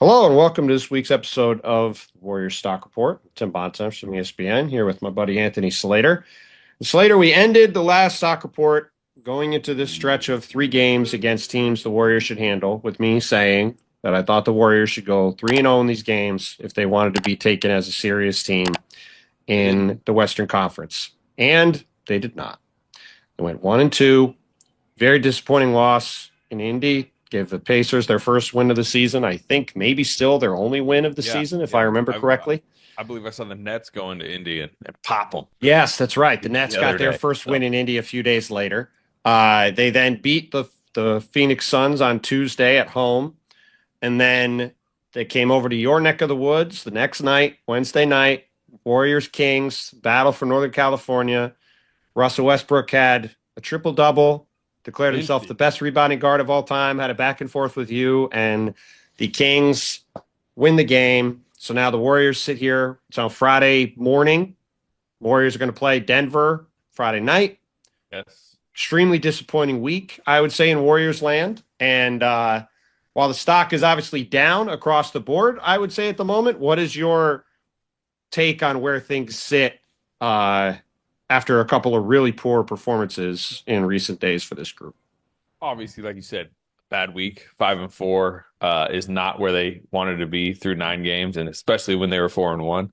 Hello and welcome to this week's episode of Warriors Stock Report. Tim Bontemps from ESPN here with my buddy Anthony Slater. Slater, we ended the last stock report going into this stretch of three games against teams the Warriors should handle with me saying that I thought the Warriors should go 3-0 in these games if they wanted to be taken as a serious team in the Western Conference. And they did not. They went 1-2. Very disappointing loss in Indy. Gave the Pacers their first win of the season. I think maybe still their only win of the season, if I remember correctly. I believe I saw the Nets go into Indy and pop them. Yes, that's right. The Nets got their first win in Indy a few days later. They then beat the Phoenix Suns on Tuesday at home. And then they came over to your neck of the woods the next night, Wednesday night. Warriors Kings, battle for Northern California. Russell Westbrook had a triple-double. Declared himself the best rebounding guard of all time, had a back and forth with you, and the Kings win the game. So now the Warriors sit here. It's on Friday morning. Warriors are going to play Denver Friday night. Yes. Extremely disappointing week, I would say, in Warriors land. And while the stock is obviously down across the board, I would say at the moment, what is your take on where things sit after a couple of really poor performances in recent days for this group? Obviously, like you said, bad week. 5-4 is not where they wanted to be through 9 games, and especially when they were 4-1.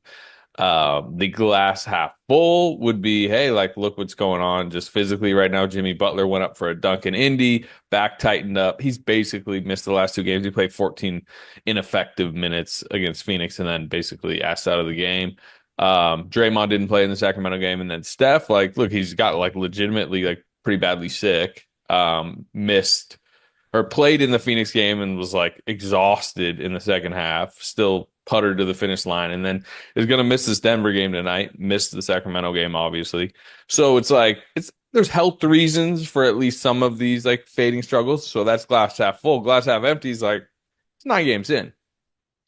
The glass half full would be, hey, like, look what's going on just physically right now. Jimmy Butler went up for a dunk in Indy, back tightened up. He's basically missed the last 2 games. He played 14 ineffective minutes against Phoenix and then basically asked out of the game. Draymond didn't play in the Sacramento game, and then Steph, like, look, he's got like legitimately like pretty badly sick. Missed or played in the Phoenix game and was like exhausted in the second half. Still puttered to the finish line, and then is going to miss this Denver game tonight. Missed the Sacramento game, obviously. So it's like there's health reasons for at least some of these like fading struggles. So that's glass half full. Glass half empty is like it's 9 games in.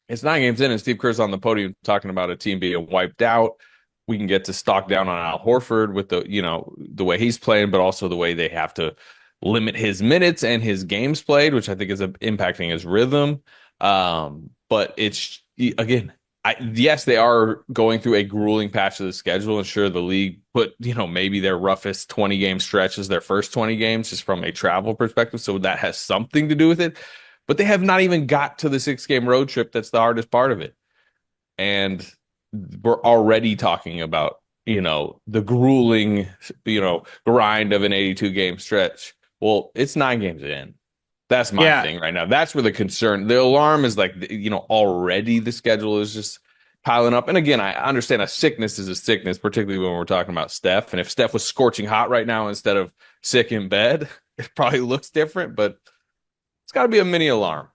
It's 9 games in, and Steve Kerr's on the podium talking about a team being wiped out. We can get to stock down on Al Horford with the way he's playing, but also the way they have to limit his minutes and his games played, which I think is impacting his rhythm. But it's again, yes, they are going through a grueling patch of the schedule, and sure, the league put maybe their roughest 20-game stretch as their first 20 games, just from a travel perspective, so that has something to do with it. But they have not even got to the 6-game road trip. That's the hardest part of it. And we're already talking about, the grueling, grind of an 82-game stretch. Well, it's 9 games in. That's my thing right now. That's where the concern, the alarm is like, already the schedule is just piling up. And again, I understand a sickness is a sickness, particularly when we're talking about Steph. And if Steph was scorching hot right now instead of sick in bed, it probably looks different, but it's got to be a mini alarm.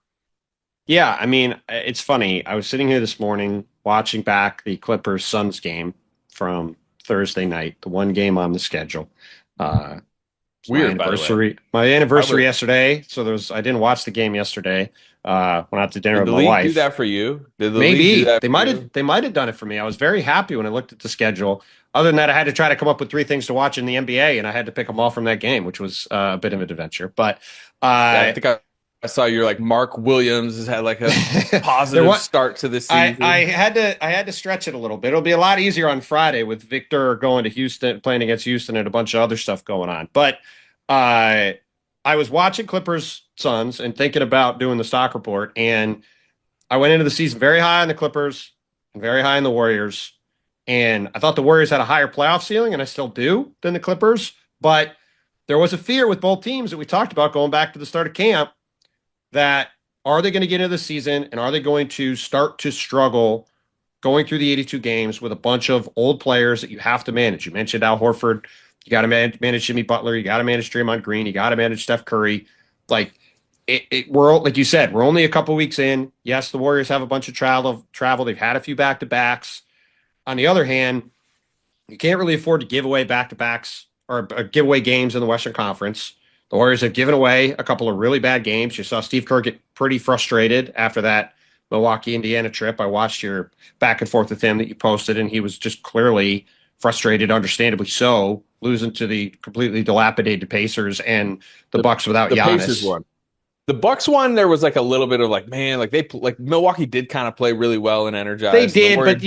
Yeah, I mean, it's funny. I was sitting here this morning watching back the Clippers Suns game from Thursday night, the one game on the schedule. Weird, my anniversary yesterday. So I didn't watch the game yesterday. Went out to dinner with my wife. Did the league do that for you? Maybe they might have done it for me. I was very happy when I looked at the schedule. Other than that, I had to try to come up with 3 things to watch in the NBA, and I had to pick them all from that game, which was a bit of an adventure. But I think I saw you're like Mark Williams has had like a positive start to this season. I had to stretch it a little bit. It'll be a lot easier on Friday with Victor going to Houston, playing against Houston, and a bunch of other stuff going on. But I was watching Clippers Suns and thinking about doing the stock report, and I went into the season very high on the Clippers and very high on the Warriors. And I thought the Warriors had a higher playoff ceiling, and I still do, than the Clippers. But there was a fear with both teams that we talked about going back to the start of camp that are they going to get into the season, and are they going to start to struggle going through the 82 games with a bunch of old players that you have to manage? You mentioned Al Horford. You got to manage Jimmy Butler. You got to manage Draymond Green. You got to manage Steph Curry. Like, we're like you said, we're only a couple weeks in. Yes, the Warriors have a bunch of travel. They've had a few back-to-backs. On the other hand, you can't really afford to give away back-to-backs or give away games in the Western Conference. The Warriors have given away a couple of really bad games. You saw Steve Kerr get pretty frustrated after that Milwaukee, Indiana trip. I watched your back and forth with him that you posted, and he was just clearly frustrated, understandably so, losing to the completely dilapidated Pacers and the Bucks without Giannis. Pacers won. The Bucks one, there was like a little bit of like, man, like Milwaukee did kind of play really well and They energized, and the did, but Warriors,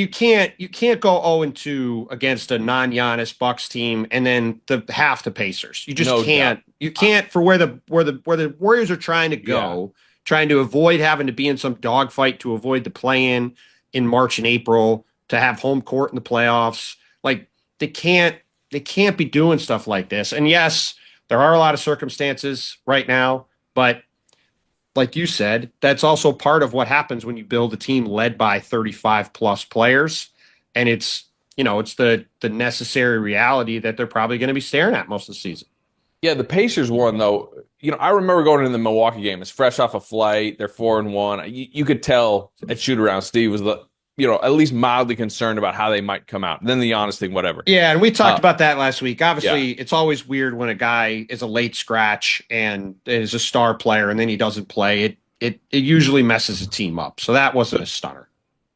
you can't go 0-2 against a non-Giannis Bucks team and then the half the Pacers. You just no doubt. can't. You can't for where the Warriors are trying to Yeah. go, trying to avoid having to be in some dogfight to avoid the play in March and April to have home court in the playoffs. Like they can't they can't be doing stuff like this. And yes, there are a lot of circumstances right now, but like you said, that's also part of what happens when you build a team led by 35 plus players. And it's the necessary reality that they're probably going to be staring at most of the season. Yeah, the Pacers one though, I remember going into the Milwaukee game. It's fresh off a flight. They're 4-1. You could tell at shoot around Steve was at least mildly concerned about how they might come out. And then the honest thing, whatever. Yeah, and we talked Uh, about that last week. yeah. Obviously, it's always weird when a guy is a late scratch and is a star player and then he doesn't play. It usually messes a team up. So that wasn't a stunner.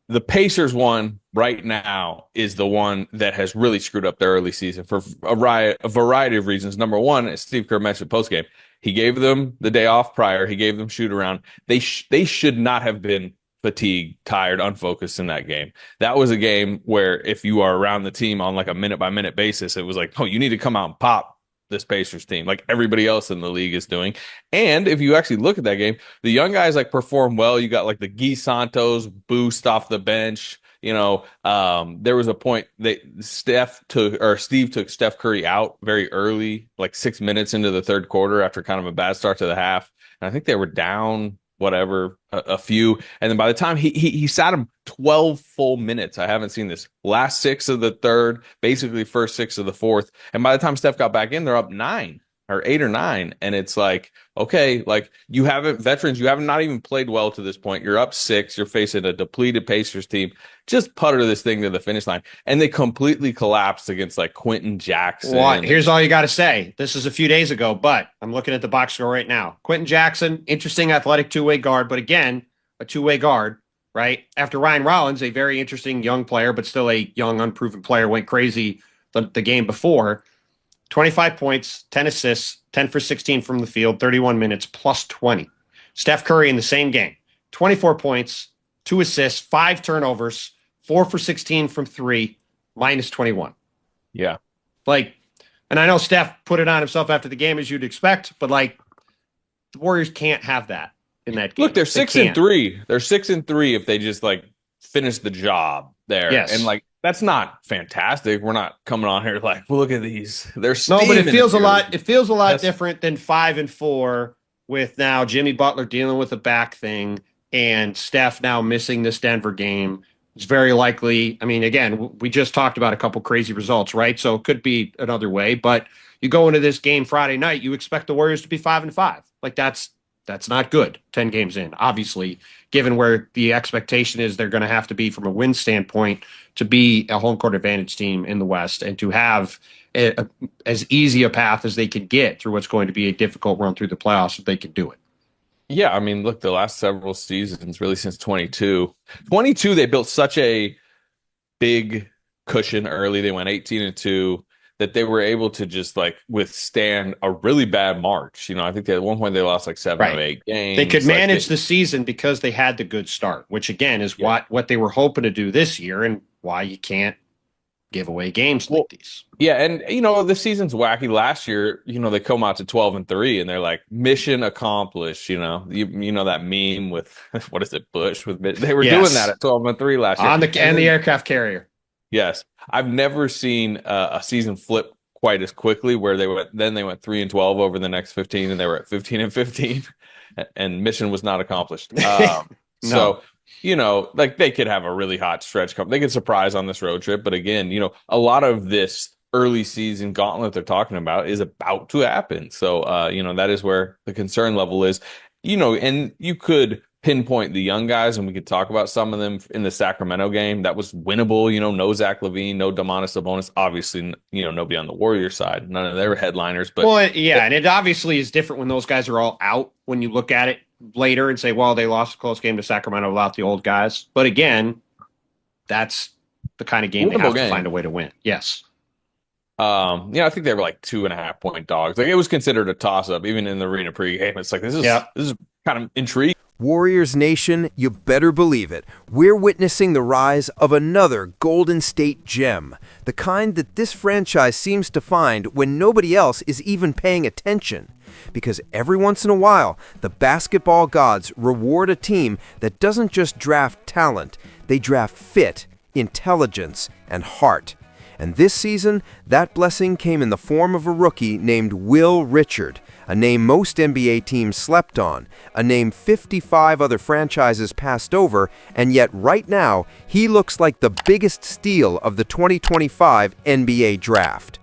The Pacers one right now is the one that has really screwed up their early season for a variety of reasons. Number one, as Steve Kerr mentioned postgame, he gave them the day off prior. He gave them shoot around. They should not have been fatigued, tired, unfocused in that game. That was a game where if you are around the team on like a minute by minute basis, it was like, oh, you need to come out and pop this Pacers team like everybody else in the league is doing. And if you actually look at that game, the young guys like perform well. You got like the Guy Santos boost off the bench. There was a point that Steve took Steph Curry out very early, like 6 minutes into the third quarter after kind of a bad start to the half. And I think they were down whatever a few, and then by the time he sat him 12 full minutes. I haven't seen this. Last six of the third, basically first six of the fourth, and by the time Steph got back in, they're up 8 or 9, and it's like, okay, like you haven't not even played well to this point. You're up six. You're facing a depleted Pacers team. Just putter this thing to the finish line, and they completely collapsed against like Quentin Jackson. Well, here's all you got to say. This is a few days ago, but I'm looking at the box score right now. Quentin Jackson, interesting athletic two-way guard, but again, a two-way guard, right? After Ryan Rollins, a very interesting young player, but still a young, unproven player, went crazy the game before. 25 points, 10 assists, 10 for 16 from the field, 31 minutes, plus 20. Steph Curry in the same game, 24 points, 2 assists, 5 turnovers, 4 for 16 from 3, minus 21. Yeah. Like, and I know Steph put it on himself after the game, as you'd expect, but like, the Warriors can't have that in that game. Look, they're 6-3. They're 6-3 if they just like finish the job there. Yes. And like, that's not fantastic. We're not coming on here like, well, look at these. They're no, but it feels a lot. It feels a lot That's, different than 5-4 with now Jimmy Butler dealing with a back thing and Steph now missing this Denver game. It's very likely. I mean, again, we just talked about a couple crazy results, right? So it could be another way. But you go into this game Friday night, you expect the Warriors to be 5-5. Like that's not good. 10 games in, obviously, given where the expectation is, they're going to have to be from a win standpoint to be a home court advantage team in the West and to have as easy a path as they could get through what's going to be a difficult run through the playoffs if they can do it. yeah, I mean, look, the last several seasons, really since 22, they built such a big cushion early. They went 18-2 that they were able to just like withstand a really bad March. I think at one point they lost like 7 Right. or 8 games. They could Like, manage the season because they had the good start, which again is Yeah. what they were hoping to do this year and why you can't give away games like these. Yeah, and the season's wacky. Last year, they come out to 12-3, and they're like mission accomplished. You know that meme with what is it, Bush with they were Yes. doing that at 12-3 last year On the aircraft carrier. Yes, I've never seen a season flip quite as quickly. Where they went 3-12 over the next 15, and they were at 15-15, and mission was not accomplished. No. So. Like they could have a really hot stretch come. They could surprise on this road trip. But again, a lot of this early season gauntlet they're talking about is about to happen. So, that is where the concern level is, and you could pinpoint the young guys and we could talk about some of them in the Sacramento game. That was winnable. No Zach LaVine, no Domantas Sabonis. Obviously, nobody on the Warriors side, none of their headliners. But well, yeah, and it obviously is different when those guys are all out when you look at it later and say, well, they lost a close game to Sacramento without the old guys. But again, that's the kind of game they have to find a way to win. Yes. I think they were like 2.5 point dogs. Like it was considered a toss up, even in the arena pregame. It's like this is kind of intrigued. Warriors Nation, you better believe it. We're witnessing the rise of another Golden State gem, the kind that this franchise seems to find when nobody else is even paying attention. Because every once in a while, the basketball gods reward a team that doesn't just draft talent, they draft fit, intelligence, and heart. And this season, that blessing came in the form of a rookie named Will Richard, a name most NBA teams slept on, a name 55 other franchises passed over, and yet right now, he looks like the biggest steal of the 2025 NBA draft.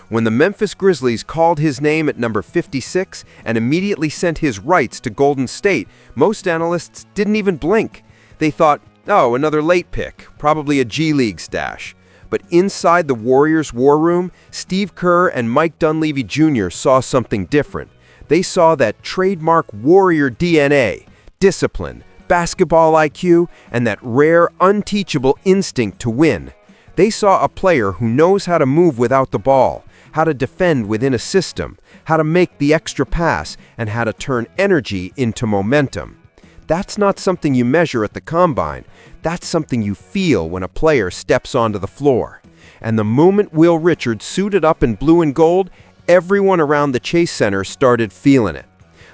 When the Memphis Grizzlies called his name at number 56 and immediately sent his rights to Golden State, most analysts didn't even blink. They thought, oh, another late pick, probably a G League stash. But inside the Warriors' war room, Steve Kerr and Mike Dunleavy Jr. saw something different. They saw that trademark Warrior DNA, discipline, basketball IQ, and that rare, unteachable instinct to win. They saw a player who knows how to move without the ball, how to defend within a system, how to make the extra pass, and how to turn energy into momentum. That's not something you measure at the combine. That's something you feel when a player steps onto the floor. And the moment Will Richard suited up in blue and gold, everyone around the Chase Center started feeling it.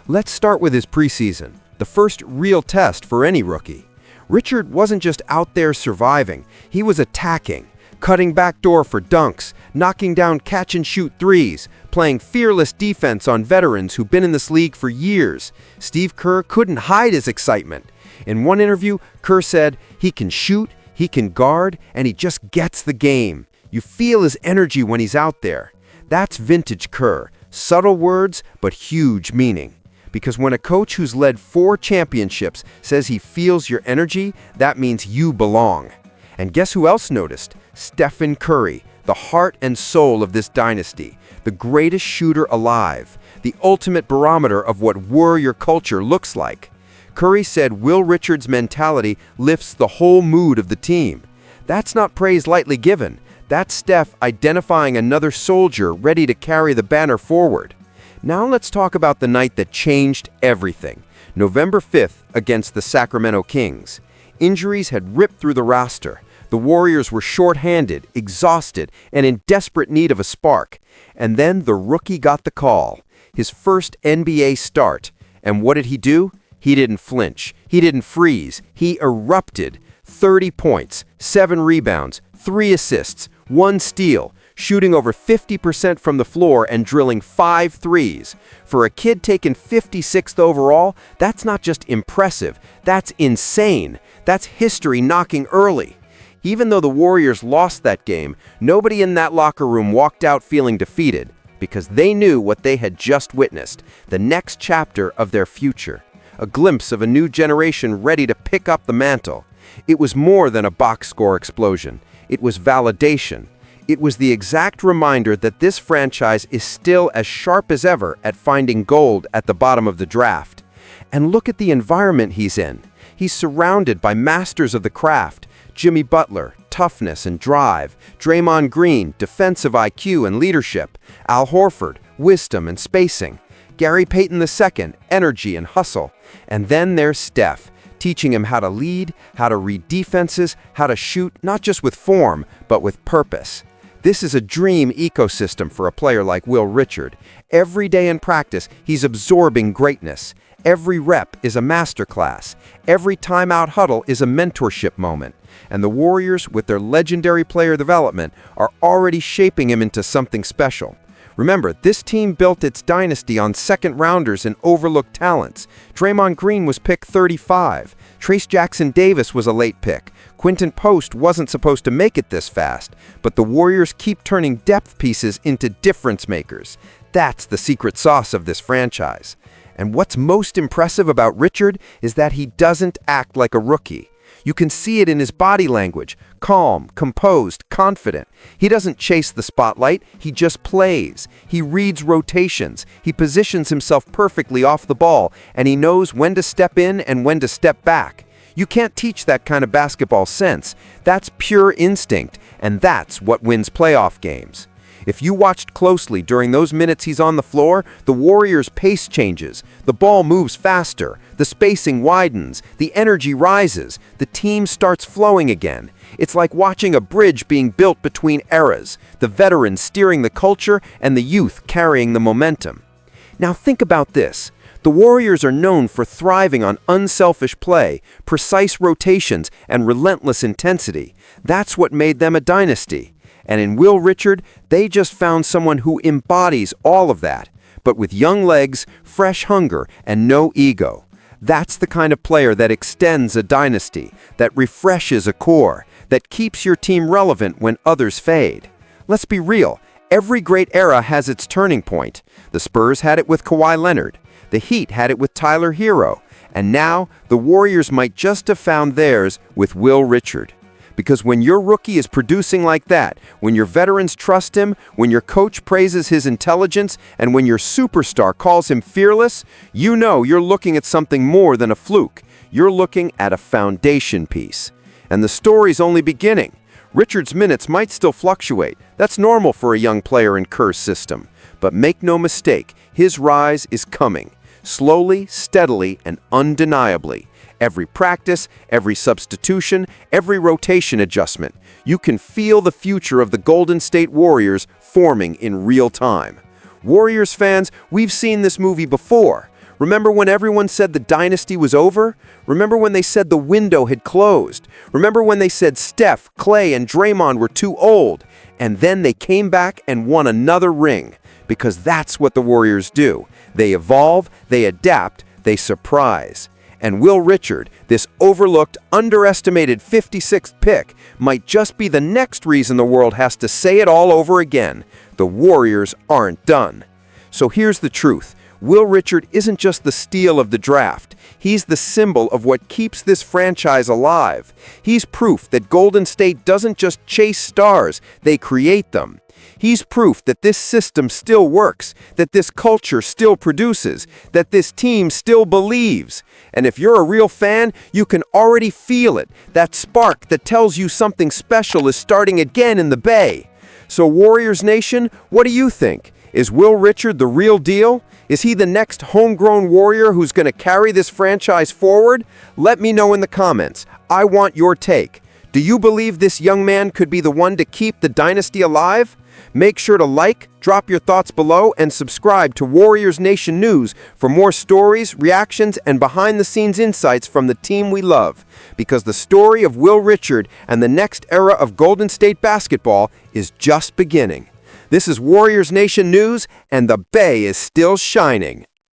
Let's start with his preseason, the first real test for any rookie. Richard wasn't just out there surviving, he was attacking, cutting backdoor for dunks, knocking down catch-and-shoot threes, playing fearless defense on veterans who've been in this league for years. Steve Kerr couldn't hide his excitement. In one interview, Kerr said, he can shoot, he can guard, and he just gets the game. You feel his energy when he's out there. That's vintage Kerr. Subtle words, but huge meaning. Because when a coach who's led 4 championships says he feels your energy, that means you belong. And guess who else noticed? Stephen Curry, the heart and soul of this dynasty, the greatest shooter alive, the ultimate barometer of what warrior culture looks like. Curry said Will Richard's mentality lifts the whole mood of the team. That's not praise lightly given. That's Steph identifying another soldier ready to carry the banner forward. Now let's talk about the night that changed everything. November 5th against the Sacramento Kings. Injuries had ripped through the roster. The Warriors were short-handed, exhausted, and in desperate need of a spark. And then the rookie got the call. His first NBA start. And what did he do? He didn't flinch. He didn't freeze. He erupted. 30 points, 7 rebounds, 3 assists, 1 steal, shooting over 50% from the floor and drilling 5 threes. For a kid taken 56th overall, that's not just impressive, that's insane. That's history knocking early. Even though the Warriors lost that game, nobody in that locker room walked out feeling defeated, because they knew what they had just witnessed, the next chapter of their future. A glimpse of a new generation ready to pick up the mantle. It was more than a box score explosion. It was validation. It was the exact reminder that this franchise is still as sharp as ever at finding gold at the bottom of the draft. And look at the environment he's in. He's surrounded by masters of the craft. Jimmy Butler, toughness and drive. Draymond Green, defensive IQ and leadership. Al Horford, wisdom and spacing. Gary Payton II, energy and hustle. And then there's Steph, teaching him how to lead, how to read defenses, how to shoot, not just with form, but with purpose. This is a dream ecosystem for a player like Will Richard. Every day in practice, he's absorbing greatness. Every rep is a masterclass. Every timeout huddle is a mentorship moment. And the Warriors, with their legendary player development, are already shaping him into something special. Remember, this team built its dynasty on second-rounders and overlooked talents. Draymond Green was pick 35. Trace Jackson-Davis was a late pick. Quinton Post wasn't supposed to make it this fast. But the Warriors keep turning depth pieces into difference makers. That's the secret sauce of this franchise. And what's most impressive about Richard is that he doesn't act like a rookie. You can see it in his body language, calm, composed, confident. He doesn't chase the spotlight, he just plays. He reads rotations, he positions himself perfectly off the ball, and he knows when to step in and when to step back. You can't teach that kind of basketball sense. That's pure instinct, and that's what wins playoff games. If you watched closely during those minutes he's on the floor, the Warriors' pace changes, the ball moves faster, the spacing widens, the energy rises, the team starts flowing again. It's like watching a bridge being built between eras, the veterans steering the culture and the youth carrying the momentum. Now think about this. The Warriors are known for thriving on unselfish play, precise rotations, and relentless intensity. That's what made them a dynasty. And in Will Richard, they just found someone who embodies all of that, but with young legs, fresh hunger, and no ego. That's the kind of player that extends a dynasty, that refreshes a core, that keeps your team relevant when others fade. Let's be real, every great era has its turning point. The Spurs had it with Kawhi Leonard. The Heat had it with Tyler Hero. And now, the Warriors might just have found theirs with Will Richard. Because when your rookie is producing like that, when your veterans trust him, when your coach praises his intelligence, and when your superstar calls him fearless, you know you're looking at something more than a fluke. You're looking at a foundation piece. And the story's only beginning. Richard's minutes might still fluctuate. That's normal for a young player in Kerr's system. But make no mistake, his rise is coming. Slowly, steadily, and undeniably. Every practice, every substitution, every rotation adjustment. You can feel the future of the Golden State Warriors forming in real time. Warriors fans, we've seen this movie before. Remember when everyone said the dynasty was over? Remember when they said the window had closed? Remember when they said Steph, Clay, and Draymond were too old? And then they came back and won another ring. Because that's what the Warriors do. They evolve, they adapt, they surprise. And Will Richard, this overlooked, underestimated 56th pick, might just be the next reason the world has to say it all over again. The Warriors aren't done. So here's the truth. Will Richard isn't just the steal of the draft. He's the symbol of what keeps this franchise alive. He's proof that Golden State doesn't just chase stars, they create them. He's proof that this system still works, that this culture still produces, that this team still believes. And if you're a real fan, you can already feel it, that spark that tells you something special is starting again in the Bay. So Warriors Nation, what do you think? Is Will Richard the real deal? Is he the next homegrown Warrior who's going to carry this franchise forward? Let me know in the comments. I want your take. Do you believe this young man could be the one to keep the dynasty alive? Make sure to like, drop your thoughts below, and subscribe to Warriors Nation News for more stories, reactions, and behind-the-scenes insights from the team we love. Because the story of Will Richard and the next era of Golden State basketball is just beginning. This is Warriors Nation News, and the Bay is still shining.